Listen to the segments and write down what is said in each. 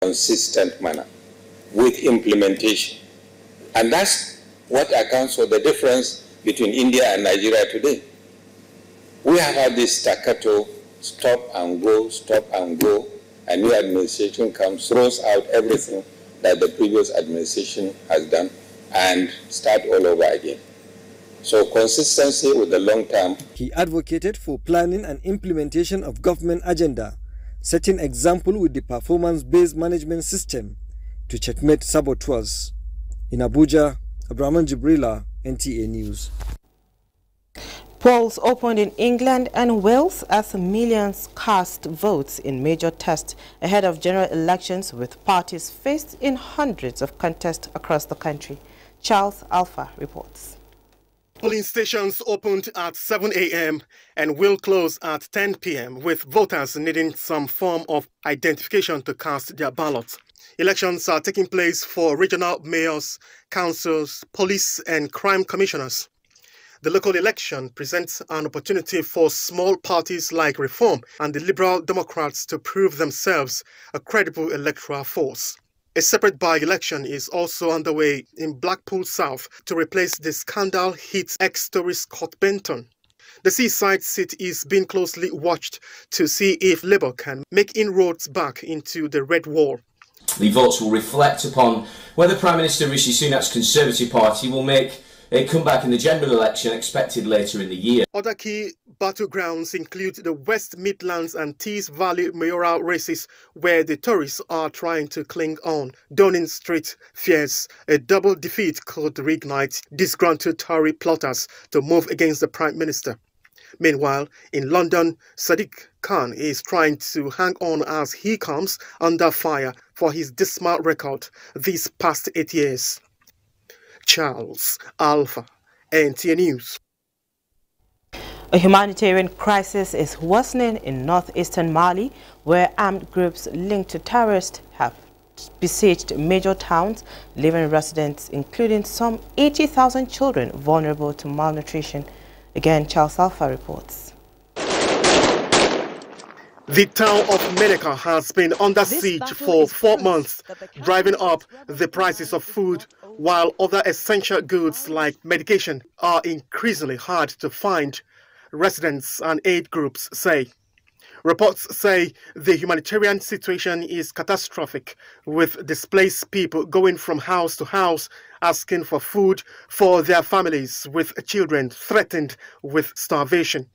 consistent manner with implementation. And that's what accounts for the difference between India and Nigeria today. We have had this staccato, stop and go, a new administration comes, throws out everything that the previous administration has done and start all over again. So consistency with the long term. He advocated for planning and implementation of government agenda, setting example with the performance-based management system to checkmate saboteurs. In Abuja, Abraham Jibrila, NTA News. Polls opened in England and Wales as millions cast votes in major tests ahead of general elections, with parties faced in hundreds of contests across the country. Charles Alpha reports. Polling stations opened at 7 a.m. and will close at 10 p.m. with voters needing some form of identification to cast their ballots. Elections are taking place for regional mayors, councils, police and crime commissioners. The local election presents an opportunity for small parties like Reform and the Liberal Democrats to prove themselves a credible electoral force. A separate by-election is also underway in Blackpool South to replace the scandal-hit ex-tourist Scott Benton. The seaside seat is being closely watched to see if Labour can make inroads back into the Red Wall. The votes will reflect upon whether Prime Minister Rishi Sunak's Conservative Party will make a comeback in the general election expected later in the year. Other key battlegrounds include the West Midlands and Tees Valley mayoral races, where the Tories are trying to cling on. Downing Street fears a double defeat could reignite disgruntled Tory plotters to move against the Prime Minister. Meanwhile, in London, Sadiq Khan is trying to hang on as he comes under fire for his dismal record these past 8 years. Charles Alpha, NTA News. A humanitarian crisis is worsening in northeastern Mali, where armed groups linked to terrorists have besieged major towns, leaving residents, including some 80,000 children, vulnerable to malnutrition. Again, Charles Alpha reports. The town of Meneka has been under siege for 4 months, driving up the prices of food, while other essential goods like medication are increasingly hard to find, residents and aid groups say. Reports say the humanitarian situation is catastrophic, with displaced people going from house to house asking for food for their families, with children threatened with starvation.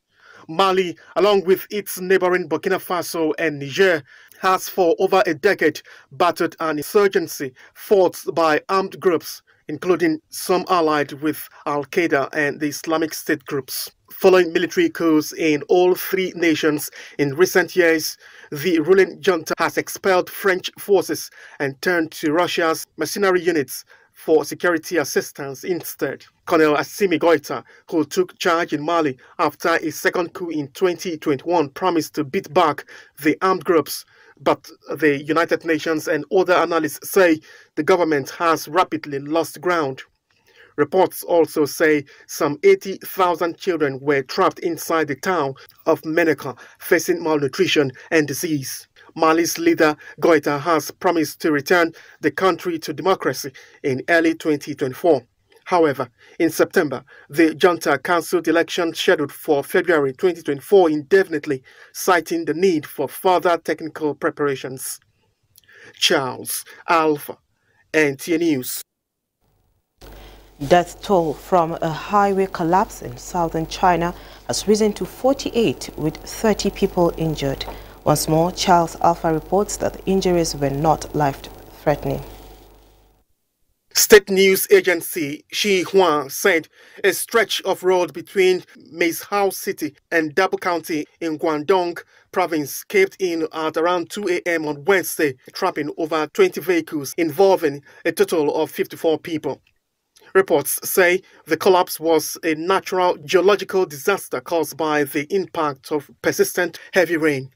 Mali, along with its neighboring Burkina Faso and Niger, has for over a decade battled an insurgency fought by armed groups, including some allied with Al-Qaeda and the Islamic State groups. Following military coups in all three nations in recent years, the ruling junta has expelled French forces and turned to Russia's mercenary units for security assistance instead. Colonel Assimi Goïta, who took charge in Mali after a second coup in 2021, promised to beat back the armed groups, but the United Nations and other analysts say the government has rapidly lost ground. Reports also say some 80,000 children were trapped inside the town of Meneka, facing malnutrition and disease. Mali's leader, Goïta, has promised to return the country to democracy in early 2024. However, in September, the junta cancelled elections scheduled for February 2024 indefinitely, citing the need for further technical preparations. Charles Alpha, NTA News. Death toll from a highway collapse in southern China has risen to 48, with 30 people injured. Once more, Charles Alpha reports that the injuries were not life-threatening. State news agency Xinhua said a stretch of road between Meizhou City and Dabu County in Guangdong province caved in at around 2 a.m. on Wednesday, trapping over 20 vehicles involving a total of 54 people. Reports say the collapse was a natural geological disaster caused by the impact of persistent heavy rain.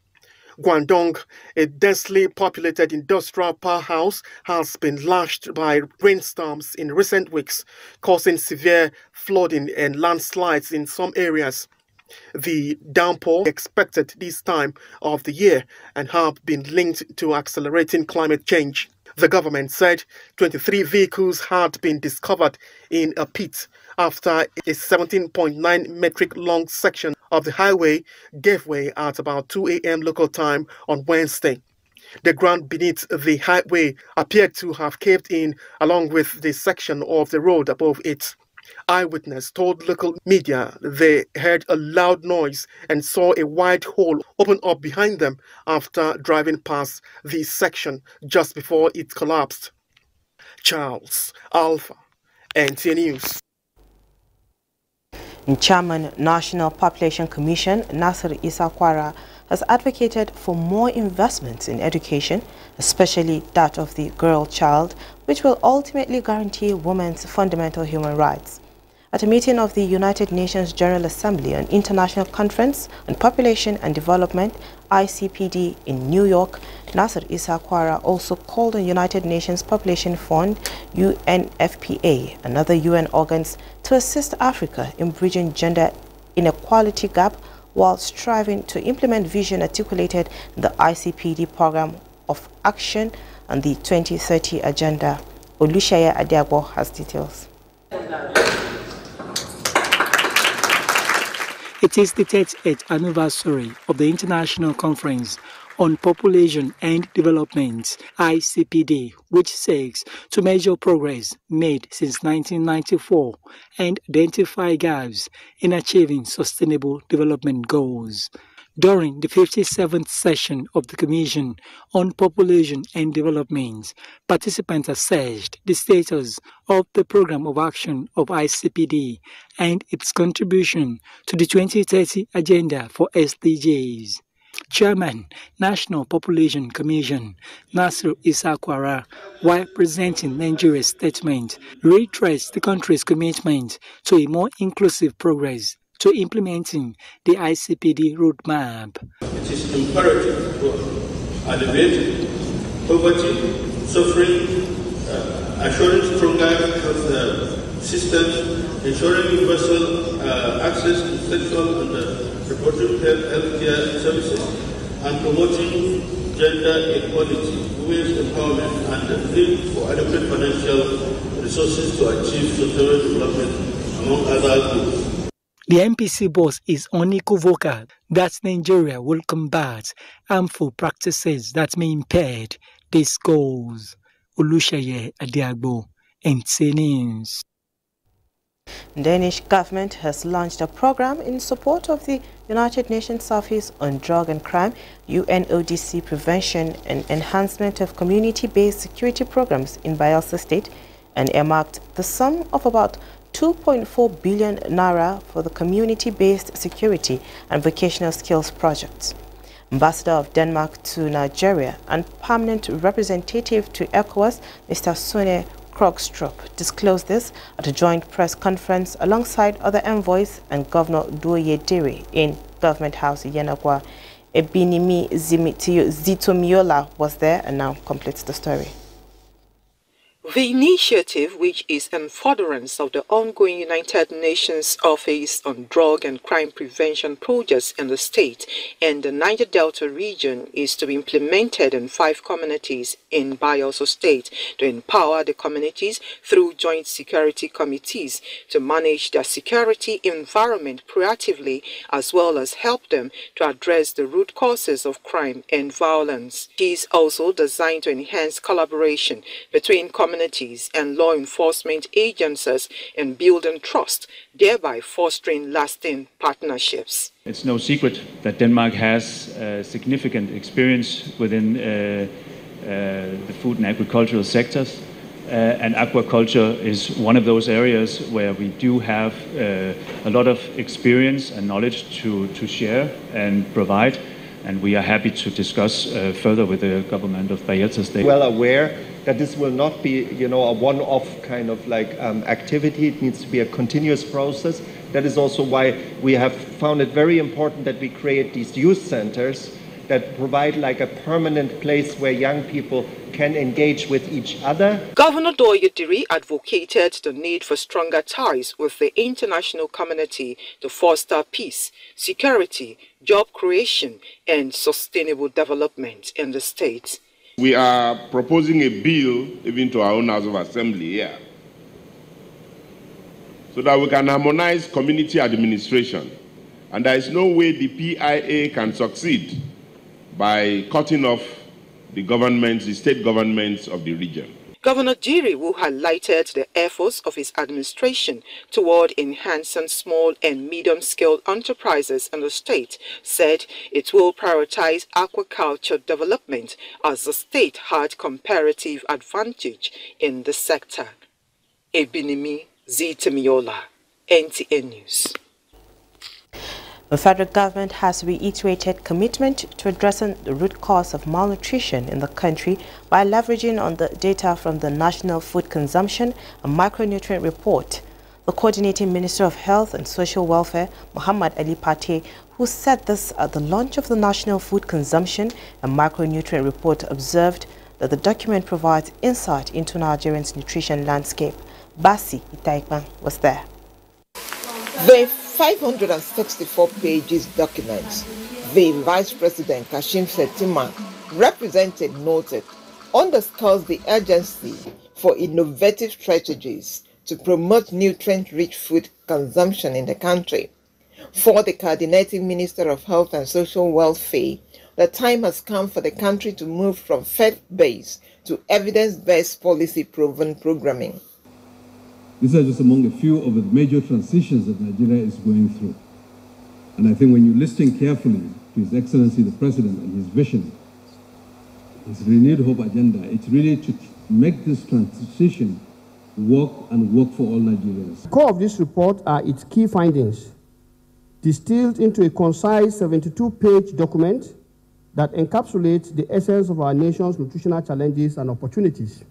Guangdong, a densely populated industrial powerhouse, has been lashed by rainstorms in recent weeks, causing severe flooding and landslides in some areas. The downpour expected this time of the year and have been linked to accelerating climate change. The government said 23 vehicles had been discovered in a pit after a 17.9 metric long section of the highway gave way at about 2 a.m. local time on Wednesday. The ground beneath the highway appeared to have caved in along with the section of the road above it. Eyewitness told local media they heard a loud noise and saw a wide hole open up behind them after driving past the section just before it collapsed. Charles Alpha, NTA News. Chairman National Population Commission Nasir Isa Kwara has advocated for more investments in education, especially that of the girl child, which will ultimately guarantee women's fundamental human rights. At a meeting of the United Nations General Assembly on International Conference on Population and Development, ICPD, in New York, Nasir Isa Kwara also called on United Nations Population Fund, UNFPA, and other UN organs to assist Africa in bridging gender inequality gap while striving to implement vision articulated in the ICPD Program of Action and the 2030 Agenda. Olushaya Adiagbo has details. It is the 38th anniversary of the International Conference on Population and Development, ICPD, which seeks to measure progress made since 1994 and identify gaps in achieving sustainable development goals. During the 57th session of the Commission on Population and Development, participants assessed the status of the Program of Action of ICPD and its contribution to the 2030 Agenda for SDGs. Chairman, National Population Commission, Nasir Isa Kwara, while presenting Nigeria's statement, reiterates the country's commitment to a more inclusive progress to implementing the ICPD roadmap. It is imperative to alleviate poverty, suffering, assuring stronger health systems, ensuring universal access to sexual and reproductive health care services, and promoting gender equality, women's empowerment, and the need for adequate financial resources to achieve sustainable development, among other goals. The MPC boss is unequivocal that Nigeria will combat harmful practices that may impede these goals. Olusheye Adiagbo, NTA News. The Danish government has launched a program in support of the United Nations Office on Drug and Crime, UNODC prevention and enhancement of community-based security programs in Bayelsa State, and earmarked the sum of about 2.4 billion naira for the community-based security and vocational skills projects. Ambassador of Denmark to Nigeria and permanent representative to ECOWAS, Mr. Sune Krogstrup, disclosed this at a joint press conference alongside other envoys and Governor Duoye Dere in Government House Yenagwa. Ebinimi Zitomiola was there and now completes the story. The initiative, which is in furtherance of the ongoing United Nations Office on Drug and Crime Prevention projects in the state and the Niger Delta region, is to be implemented in 5 communities in Bayelsa State to empower the communities through joint security committees to manage their security environment proactively, as well as help them to address the root causes of crime and violence. It is also designed to enhance collaboration between communities and law enforcement agencies in building trust, thereby fostering lasting partnerships. It's no secret that Denmark has significant experience within the food and agricultural sectors, and aquaculture is one of those areas where we do have a lot of experience and knowledge to share and provide, and we are happy to discuss further with the government of Bayelsa State. Well aware that this will not be, a one-off kind of activity. It needs to be a continuous process. That is also why we have found it very important that we create these youth centers that provide like a permanent place where young people can engage with each other. Governor Doyediri advocated the need for stronger ties with the international community to foster peace, security, job creation, and sustainable development in the state. We are proposing a bill even to our own House of Assembly here, so that we can harmonize community administration. And there is no way the PIA can succeed by cutting off the state governments of the region. Governor Diri, who highlighted the efforts of his administration toward enhancing small and medium-scale enterprises in the state, said it will prioritize aquaculture development as the state had comparative advantage in the sector. Ebinimi Zitemiola, NTA News. The federal government has reiterated commitment to addressing the root cause of malnutrition in the country by leveraging on the data from the National Food Consumption and Micronutrient Report. The Coordinating Minister of Health and Social Welfare, Muhammad Ali Pate, who said this at the launch of the National Food Consumption and Micronutrient Report, observed that the document provides insight into Nigerians' nutrition landscape. Basi Itaikban was there. The 564 pages document, the Vice President Kashim Shettima represented noted, underscores the urgency for innovative strategies to promote nutrient-rich food consumption in the country. For the Coordinating Minister of Health and Social Welfare, the time has come for the country to move from faith-based to evidence-based policy-proven programming. These are just among a few of the major transitions that Nigeria is going through. And I think when you listen carefully to His Excellency the President and his vision, his renewed hope agenda, it's really to make this transition work and work for all Nigerians. The core of this report are its key findings, distilled into a concise 72-page document that encapsulates the essence of our nation's nutritional challenges and opportunities.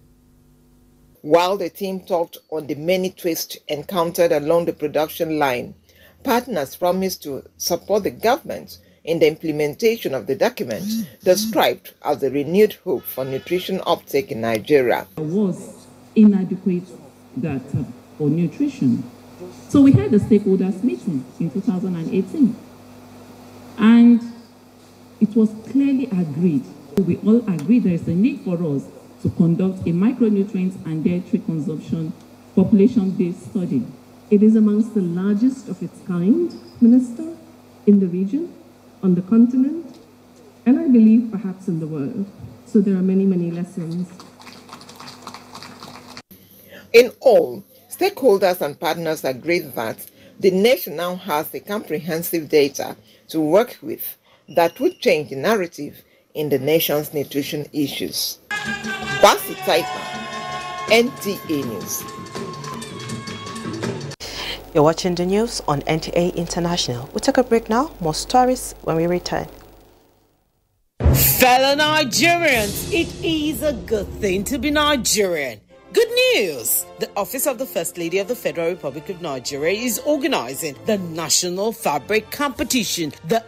While the team talked on the many twists encountered along the production line, partners promised to support the government in the implementation of the document described as a renewed hope for nutrition uptake in Nigeria. There was inadequate data for nutrition. So we had a stakeholders meeting in 2018, and it was clearly agreed. We all agreed there is a need for us to conduct a micronutrients and dietary consumption population-based study. It is amongst the largest of its kind, Minister, in the region, on the continent, and I believe perhaps in the world. So there are many, many lessons. In all, stakeholders and partners agreed that the nation now has the comprehensive data to work with that would change the narrative in the nation's nutrition issues. Basi Taipa, NTA News. You're watching the news on NTA International. We'll take a break now. More stories when we return. Fellow Nigerians, it is a good thing to be Nigerian. Good news! The Office of the First Lady of the Federal Republic of Nigeria is organizing the National Fabric Competition, the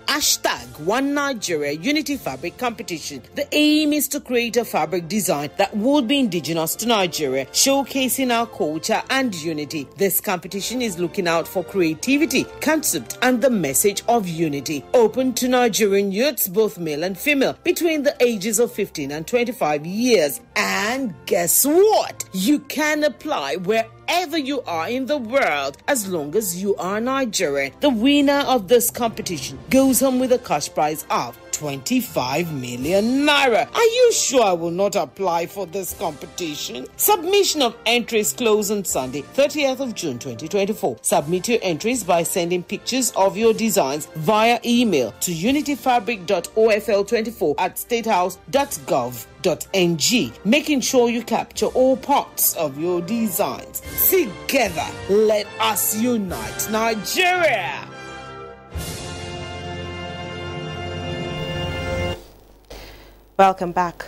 #One Nigeria Unity Fabric Competition. The aim is to create a fabric design that would be indigenous to Nigeria, showcasing our culture and unity. This competition is looking out for creativity, concept, and the message of unity. Open to Nigerian youths, both male and female, between the ages of 15 and 25 years. And guess what? You can apply wherever you are in the world as long as you are Nigerian. The winner of this competition goes home with a cash prize of 25 million naira. Are you sure I will not apply for this competition? Submission of entries close on Sunday, 30th of June 2024. Submit your entries by sending pictures of your designs via email to unityfabric.ofl24@statehouse.gov.ng, making sure you capture all parts of your designs. Together, let us unite Nigeria! Welcome back.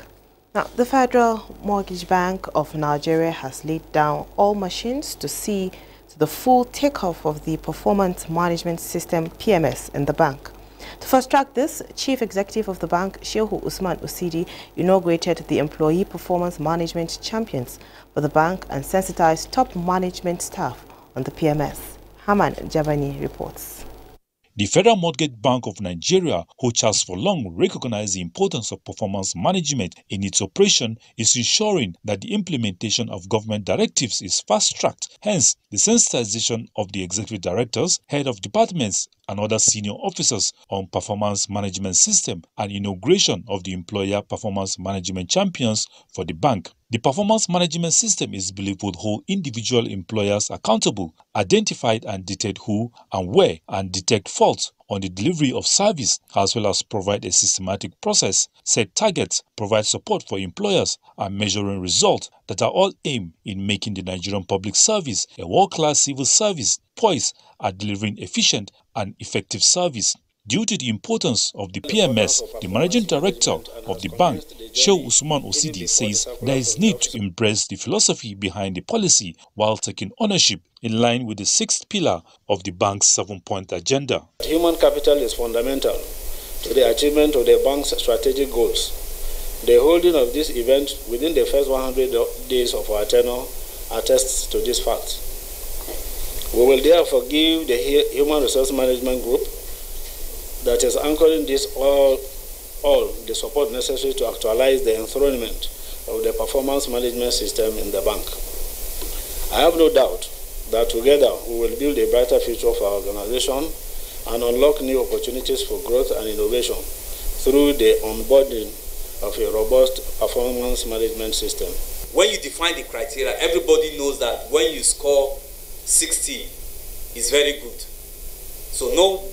Now, the Federal Mortgage Bank of Nigeria has laid down all machines to see to the full takeoff of the Performance Management System (PMS) in the bank. To fast-track this, Chief Executive of the bank, Shehu Usman Osidi, inaugurated the Employee Performance Management Champions for the bank and sensitized top management staff on the PMS. Haman Jabani reports. The Federal Mortgage Bank of Nigeria, which has for long recognized the importance of performance management in its operation, is ensuring that the implementation of government directives is fast-tracked. Hence, the sensitization of the executive directors, head of departments, and other senior officers on performance management system and inauguration of the Employer Performance Management Champions for the bank. The performance management system is believed would hold individual employers accountable, identify and detect who and where, and detect faults on the delivery of service, as well as provide a systematic process, set targets, provide support for employers, and measuring results that are all aimed in making the Nigerian public service a world-class civil service poised at delivering efficient and effective service. Due to the importance of the PMS, the managing director of the bank, Shehu Usman Osidi, says there is need to embrace the philosophy behind the policy while taking ownership in line with the sixth pillar of the bank's 7-point agenda. Human capital is fundamental to the achievement of the bank's strategic goals. The holding of this event within the first 100 days of our tenure attests to this fact. We will therefore give the Human Resource Management Group that is anchoring this all the support necessary to actualize the enthronement of the performance management system in the bank. I have no doubt that together we will build a brighter future for our organization and unlock new opportunities for growth and innovation through the onboarding of a robust performance management system. When you define the criteria, everybody knows that when you score 60 is very good. So no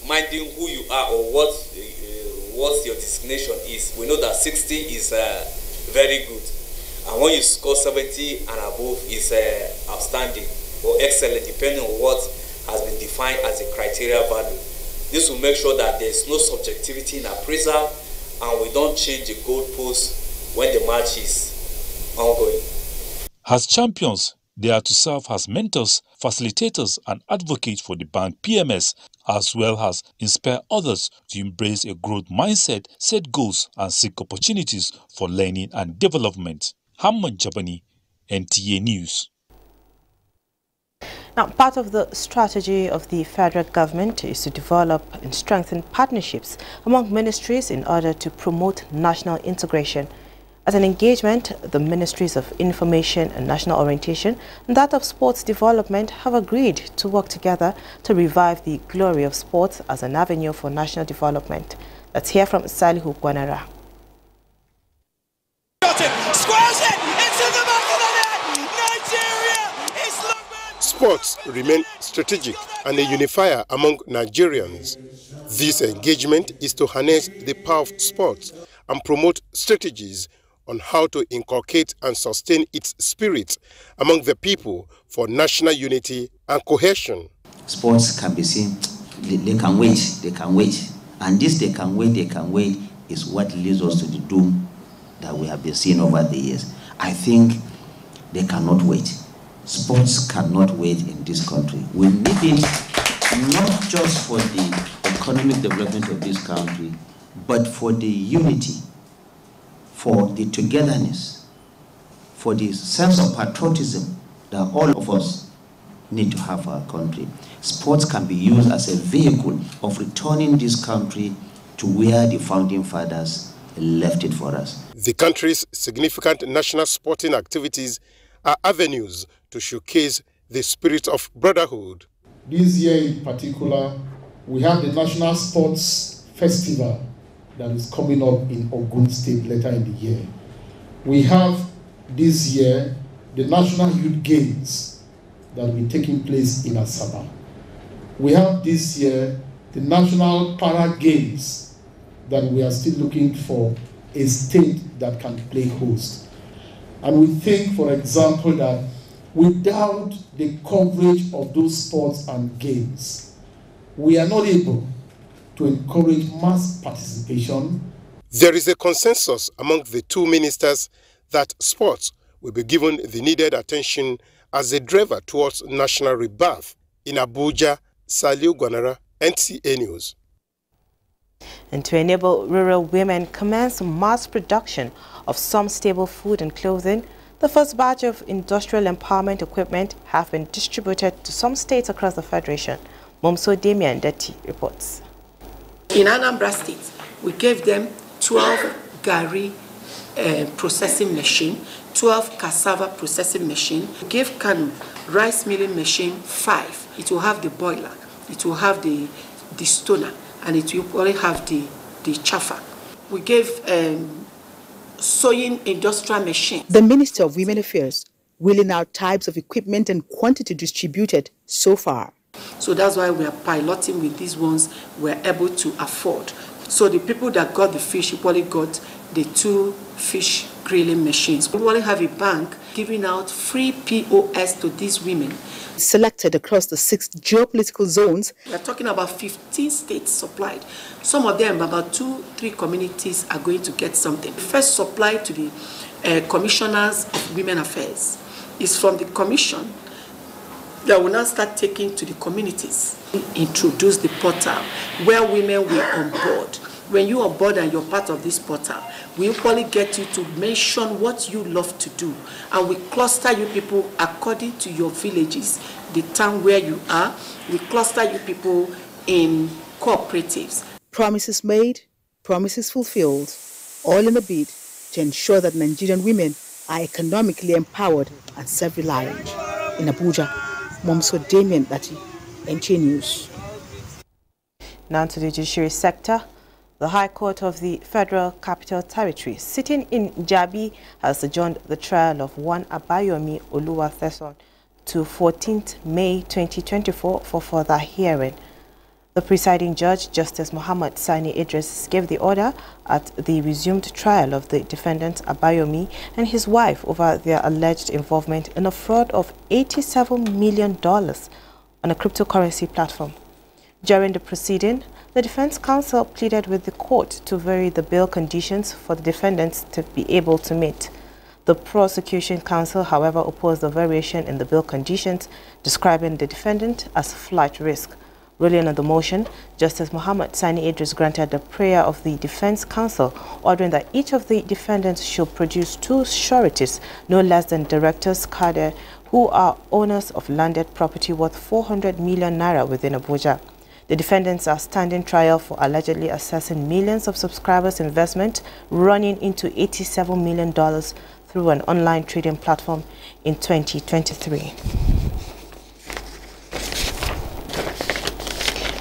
minding who you are or what your designation is, we know that 60 is very good, and when you score 70 and above is outstanding or excellent, depending on what has been defined as a criteria value. This will make sure that there is no subjectivity in appraisal and we don't change the goalpost when the match is ongoing. As champions, they are to serve as mentors, facilitators, and advocates for the bank PMS, as well as inspire others to embrace a growth mindset, set goals, and seek opportunities for learning and development. Hamman Jabani, NTA News. Now, part of the strategy of the federal government is to develop and strengthen partnerships among ministries in order to promote national integration. As an engagement, the Ministries of Information and National Orientation and that of Sports Development have agreed to work together to revive the glory of sports as an avenue for national development. Let's hear from Salihu Gwanara. Squares it into the back of the net! Nigeria is Sports remain strategic and a unifier among Nigerians. This engagement is to harness the power of sports and promote strategies on how to inculcate and sustain its spirit among the people for national unity and cohesion. Sports can be seen, they can wait. And this they can wait is what leads us to the doom that we have been seeing over the years. I think they cannot wait. Sports cannot wait in this country. We need it not just for the economic development of this country, but for the unity, for the togetherness, for the sense of patriotism that all of us need to have for our country. Sports can be used as a vehicle of returning this country to where the founding fathers left it for us. The country's significant national sporting activities are avenues to showcase the spirit of brotherhood. This year in particular, we have the National Sports Festival that is coming up in Ogun State later in the year. We have this year the National Youth Games that will be taking place in Asaba. We have this year the National Para Games that we are still looking for a state that can play host. And we think, for example, that without the coverage of those sports and games, we are not able to encourage mass participation. There is a consensus among the two ministers that sports will be given the needed attention as a driver towards national rebirth. In Abuja, Salihu Gwanara, NTA News. And to enable rural women commence mass production of some staple food and clothing, the first batch of industrial empowerment equipment have been distributed to some states across the Federation. Momso Damian Detti reports. In Anambra State, we gave them 12 Gari processing machine, 12 cassava processing machine. We gave Kanu rice milling machine 5. It will have the boiler, it will have the stoner, and it will only have the chaffer. We gave sewing industrial machine. The Minister of Women Affairs wheeling out types of equipment and quantity distributed so far. So that's why we are piloting with these ones we're able to afford. So the people that got the fish probably got the 2 fish grilling machines. We probably have a bank giving out free POS to these women. Selected across the 6 geopolitical zones. We're talking about 15 states supplied. Some of them, about 2-3 communities are going to get something. First supply to the commissioners of women affairs is from the commission that will now start taking to the communities. Introduce the portal where women were on board. When you are on board and you're part of this portal, we equally get you to mention what you love to do. And we cluster you people according to your villages, the town where you are. We cluster you people in cooperatives. Promises made, promises fulfilled, all in a bid to ensure that Nigerian women are economically empowered and self-reliant. In Abuja, Momso Damian Detti, NTA News. Now to the judiciary sector. The High Court of the Federal Capital Territory, sitting in Jabi, has adjourned the trial of one Abayomi Oluwatheson to 14th May 2024 for further hearing. The presiding judge, Justice Muhammad Sani Idris, gave the order at the resumed trial of the defendant Abayomi and his wife over their alleged involvement in a fraud of $87 million on a cryptocurrency platform. During the proceeding, the defense counsel pleaded with the court to vary the bail conditions for the defendants to be able to meet. The prosecution counsel, however, opposed the variation in the bail conditions, describing the defendant as flight risk. Ruling on the motion, Justice Muhammad Sani Idris granted the prayer of the defense counsel, ordering that each of the defendants should produce 2 sureties, no less than directors cadre, who are owners of landed property worth 400 million naira within Abuja. The defendants are standing trial for allegedly accessing millions of subscribers' investment running into $87 million through an online trading platform in 2023.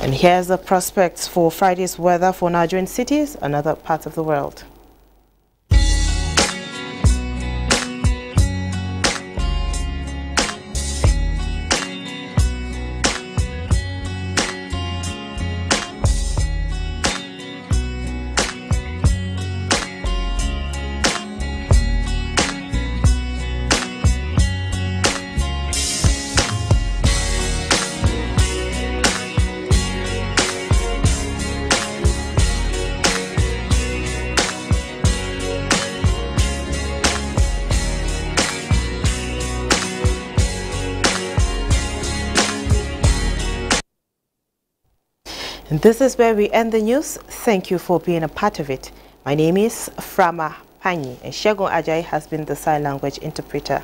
And here's the prospects for Friday's weather for Nigerian cities and other parts of the world. And this is where we end the news. Thank you for being a part of it. My name is Frama Panyi, and Shegun Ajayi has been the sign language interpreter.